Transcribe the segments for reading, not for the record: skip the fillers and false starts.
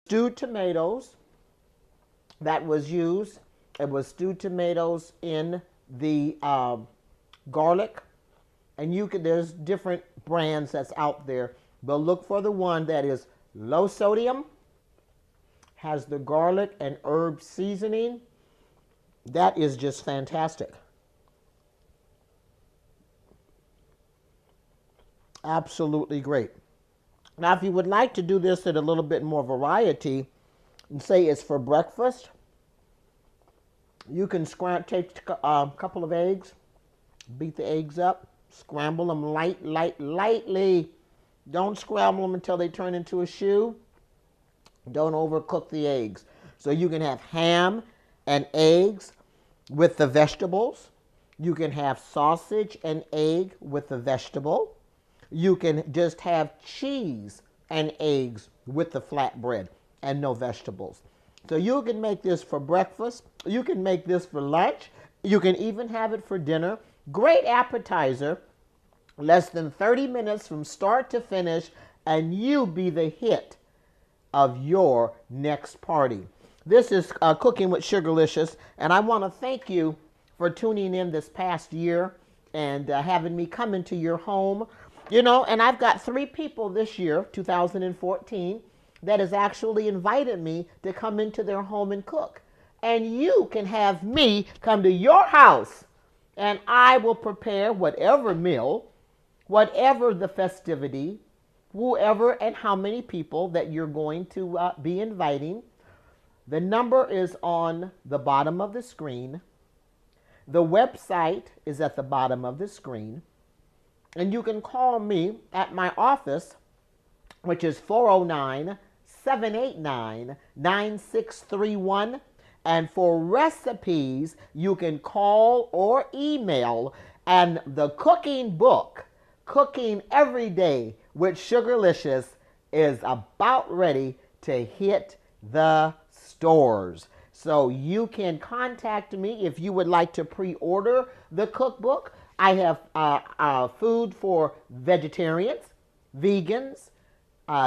stewed tomatoes that was used. It was stewed tomatoes in the garlic. And there's different brands that's out there, but look for the one that is low sodium, has the garlic and herb seasoning. That is just fantastic. Absolutely great. Now, if you would like to do this at a little bit more variety, and say it's for breakfast, you can take a couple of eggs, beat the eggs up, scramble them lightly. Don't scramble them until they turn into a shoe. Don't overcook the eggs. So you can have ham and eggs with the vegetables. You can have sausage and egg with the vegetable. You can just have cheese and eggs with the flatbread and no vegetables. So you can make this for breakfast. You can make this for lunch. You can even have it for dinner. Great appetizer. Less than 30 minutes from start to finish, and you be the hit of your next party. This is Cooking with Sugarlious, and I want to thank you for tuning in this past year and having me come into your home. You know, and I've got 3 people this year, 2014, that has actually invited me to come into their home and cook. And you can have me come to your house, and I will prepare whatever meal, whatever the festivity, whoever and how many people that you're going to be inviting. The number is on the bottom of the screen. The website is at the bottom of the screen. And you can call me at my office, which is 409-789-9631. And for recipes, you can call or email. And the cooking book, Cooking Every Day with Sugarlious, is about ready to hit the stores. So you can contact me if you would like to pre-order the cookbook. I have food for vegetarians, vegans,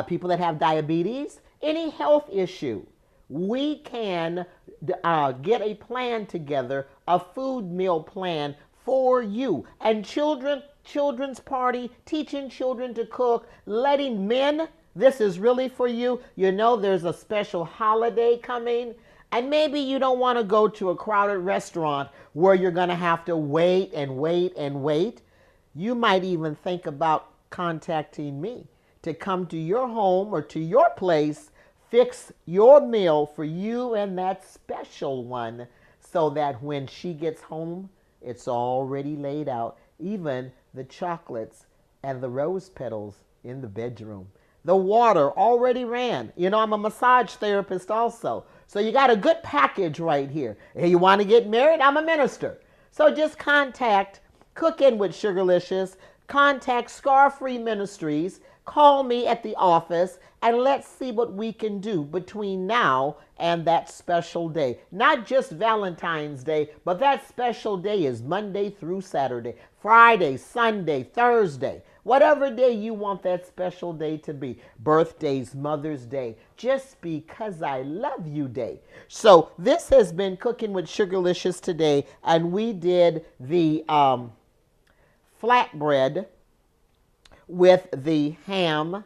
people that have diabetes, any health issue. We can get a plan together, a food meal plan for you. And children's party, teaching children to cook, letting men, this is really for you. You know there's a special holiday coming, and maybe you don't want to go to a crowded restaurant where you're going to have to wait and wait and wait. You might even think about contacting me to come to your home or to your place, fix your meal for you and that special one, so that when she gets home, it's already laid out. Even the chocolates and the rose petals in the bedroom. The water already ran. You know, I'm a massage therapist also. So you got a good package right here. Hey, you want to get married? I'm a minister. So just contact Cookin with Sugarlious, contact Scar Free Ministries, call me at the office, and let's see what we can do between now and that special day. Not just Valentine's Day, but that special day is Monday through Saturday, Friday, Sunday, Thursday, whatever day you want that special day to be. Birthdays, Mother's Day, Just Because I Love You Day. So this has been Cooking with Sugarlious today, and we did the flatbread with the ham,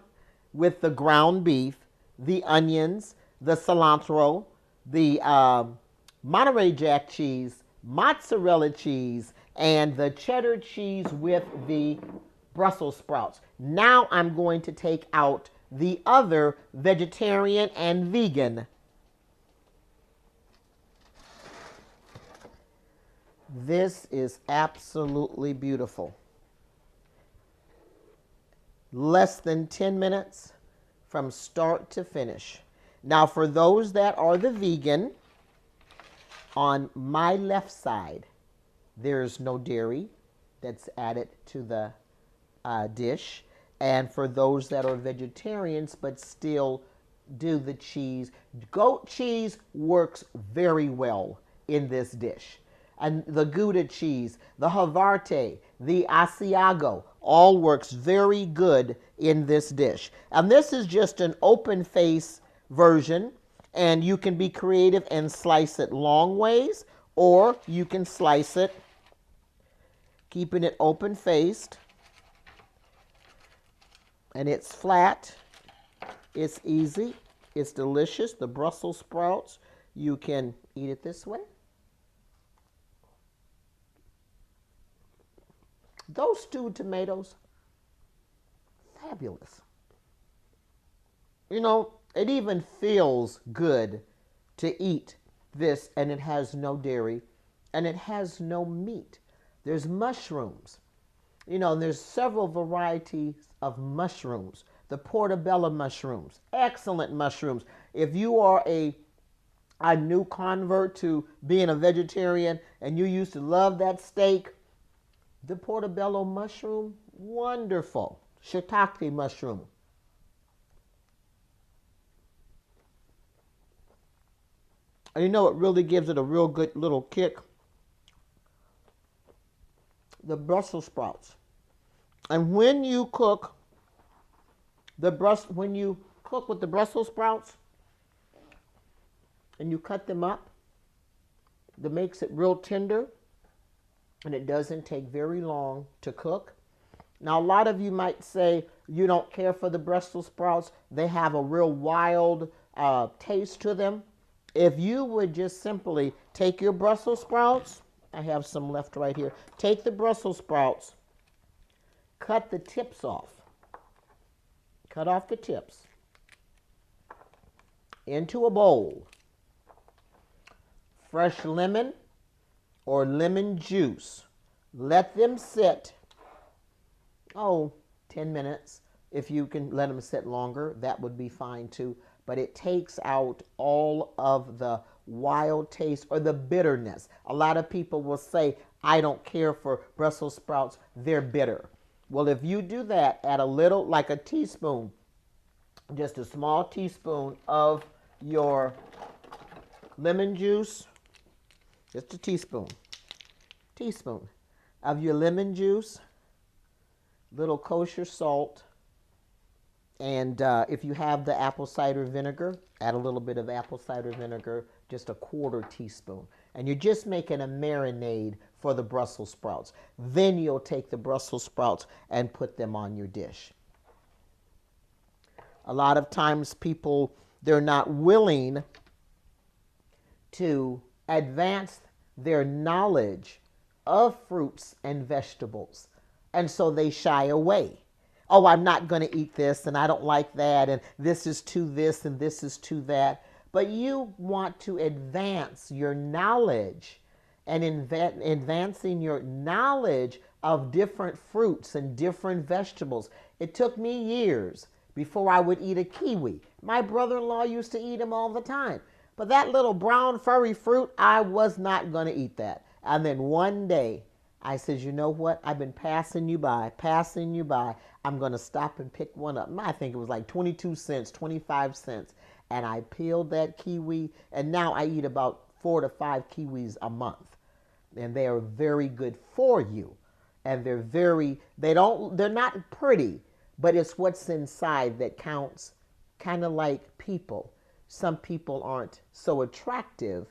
with the ground beef, the onions, the cilantro, the Monterey Jack cheese, mozzarella cheese, and the cheddar cheese with the Brussels sprouts. Now I'm going to take out the other vegetarian and vegan. This is absolutely beautiful. Less than 10 minutes from start to finish. Now for those that are the vegan, on my left side, there's no dairy that's added to the dish. And for those that are vegetarians but still do the cheese, goat cheese works very well in this dish. And the Gouda cheese, the Havarti, the Asiago, all works very good in this dish. And this is just an open face version, and you can be creative and slice it long ways, or you can slice it keeping it open faced, and it's flat. It's easy. It's delicious. The Brussels sprouts, you can eat it this way. Those stewed tomatoes, fabulous. You know, it even feels good to eat this, and it has no dairy, and it has no meat. There's mushrooms. You know, there's several varieties of mushrooms. The portobello mushrooms, excellent mushrooms. If you are a new convert to being a vegetarian and you used to love that steak, the portobello mushroom, wonderful. Shiitake mushroom. And you know what really gives it a real good little kick? The Brussels sprouts. And when you cook with the Brussels sprouts and you cut them up, that makes it real tender, and it doesn't take very long to cook. Now, a lot of you might say you don't care for the Brussels sprouts. They have a real wild taste to them. If you would just simply take your Brussels sprouts, I have some left right here. Take the Brussels sprouts, cut the tips off. Cut off the tips into a bowl. Fresh lemon or lemon juice. Let them sit, 10 minutes. If you can let them sit longer, that would be fine too. But it takes out all of the wild taste or the bitterness. A lot of people will say, I don't care for Brussels sprouts, they're bitter. Well, if you do that, add a little, like a teaspoon, just a small teaspoon of your lemon juice, just a teaspoon of your lemon juice, little kosher salt, and if you have the apple cider vinegar, add a little bit of apple cider vinegar, just a quarter teaspoon. And you're just making a marinade for the Brussels sprouts. Then you'll take the Brussels sprouts and put them on your dish. A lot of times people, they're not willing to advance their knowledge of fruits and vegetables. And so they shy away. Oh, I'm not going to eat this, and I don't like that, and this is to this, and this is to that. But you want to advance your knowledge, and advancing your knowledge of different fruits and different vegetables. It took me years before I would eat a kiwi. My brother-in-law used to eat them all the time. But that little brown furry fruit, I was not going to eat that. And then one day, I said, you know what? I've been passing you by. I'm going to stop and pick one up. I think it was like 22 cents, 25 cents. And I peeled that kiwi, and now I eat about 4 to 5 kiwis a month. And they are very good for you. And they're not pretty, but it's what's inside that counts. Kind of like people. Some people aren't so attractive,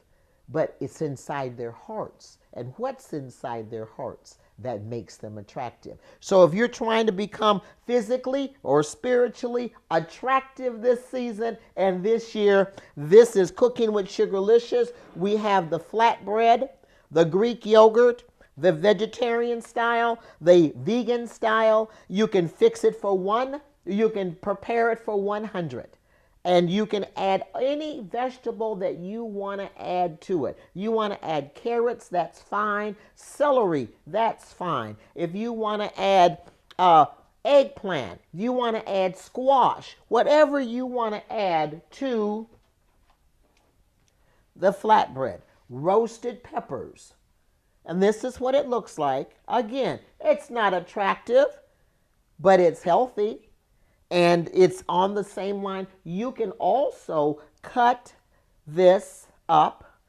but it's inside their hearts. And what's inside their hearts that makes them attractive. So if you're trying to become physically or spiritually attractive this season and this year, this is Cooking with Sugarlious. We have the flatbread, the Greek yogurt, the vegetarian style, the vegan style. You can fix it for one. You can prepare it for 100. And you can add any vegetable that you want to add to it. You want to add carrots, that's fine. Celery, that's fine. If you want to add eggplant, you want to add squash, whatever you want to add to the flatbread. Roasted peppers. And this is what it looks like. Again, it's not attractive, but it's healthy. And it's on the same line. You can also cut this up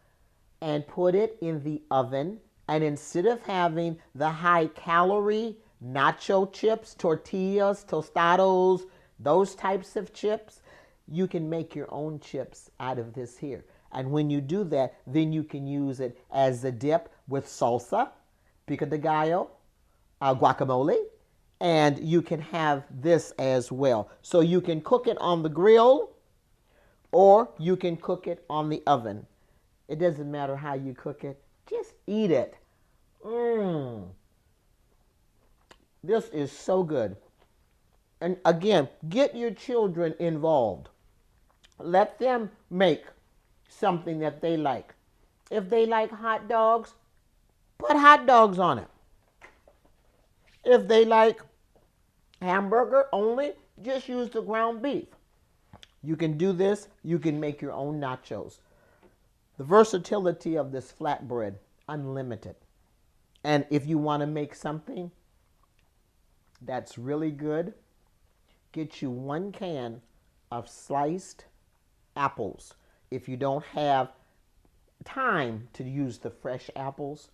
and put it in the oven. And instead of having the high calorie nacho chips, tortillas, tostados, those types of chips, you can make your own chips out of this here. And when you do that, then you can use it as a dip with salsa, pico de gallo, guacamole, and you can have this as well. So you can cook it on the grill or you can cook it on the oven. It doesn't matter how you cook it, just eat it. This is so good. And again, get your children involved. Let them make something that they like. If they like hot dogs, put hot dogs on it. If they like hamburger only, just use the ground beef. You can do this. You can make your own nachos. The versatility of this flatbread, unlimited. And if you want to make something that's really good, get you 1 can of sliced apples. If you don't have time to use the fresh apples,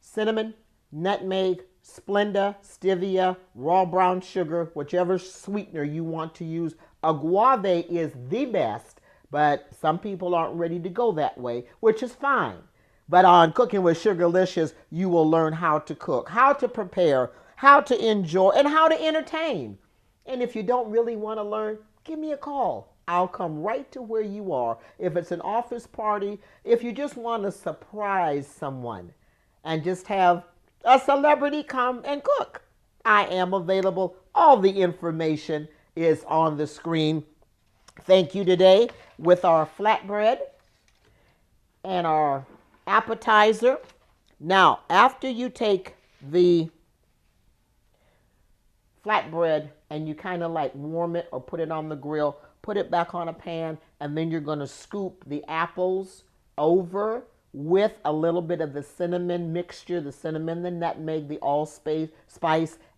cinnamon, nutmeg, Splenda, stevia, raw brown sugar, whichever sweetener you want to use. Agave is the best, but some people aren't ready to go that way, which is fine. But on Cooking with Sugarlicious, you will learn how to cook, how to prepare, how to enjoy, and how to entertain. And if you don't really want to learn, give me a call. I'll come right to where you are. If it's an office party, if you just want to surprise someone and just have a celebrity come and cook, I am available. All the information is on the screen. Thank you today with our flatbread and our appetizer. Now, after you take the flatbread and you kind of like warm it or put it on the grill, put it back on a pan, and then you're going to scoop the apples over with a little bit of the cinnamon mixture, the cinnamon, the nutmeg, the allspice,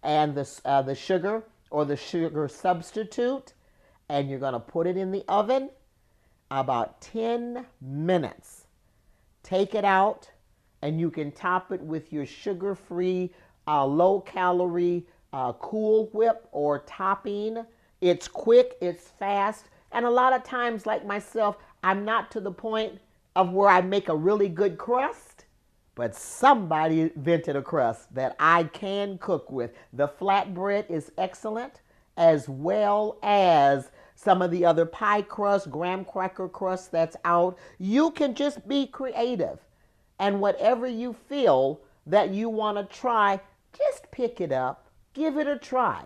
and the sugar or the sugar substitute. And you're going to put it in the oven about 10 minutes. Take it out, and you can top it with your sugar-free, low-calorie Cool Whip or topping. It's quick, it's fast, and a lot of times, like myself, I'm not to the point of where I make a really good crust, but somebody invented a crust that I can cook with. The flatbread is excellent, as well as some of the other pie crust, graham cracker crust that's out. You can just be creative, and whatever you feel that you want to try, just pick it up, give it a try.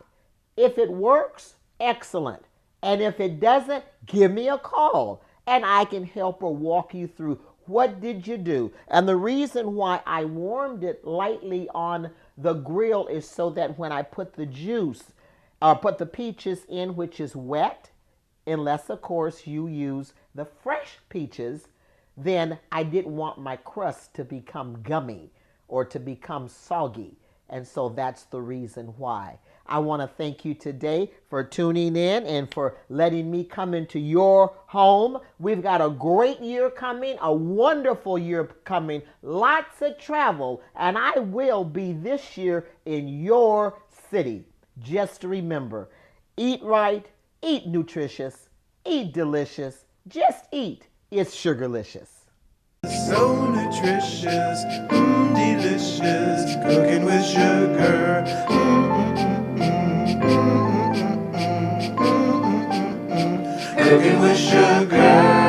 If it works, excellent. And if it doesn't, give me a call and I can help or walk you through what did you do. And the reason why I warmed it lightly on the grill is so that when I put the juice or put the peaches in, which is wet, unless of course you use the fresh peaches, then I didn't want my crust to become gummy or to become soggy. And so that's the reason why. I want to thank you today for tuning in and for letting me come into your home. We've got a great year coming, a wonderful year coming, lots of travel, and I will be this year in your city. Just remember, eat right, eat nutritious, eat delicious, just eat. It's Sugarlicious. So nutritious, delicious, cooking with sugar. Cooking with sugar.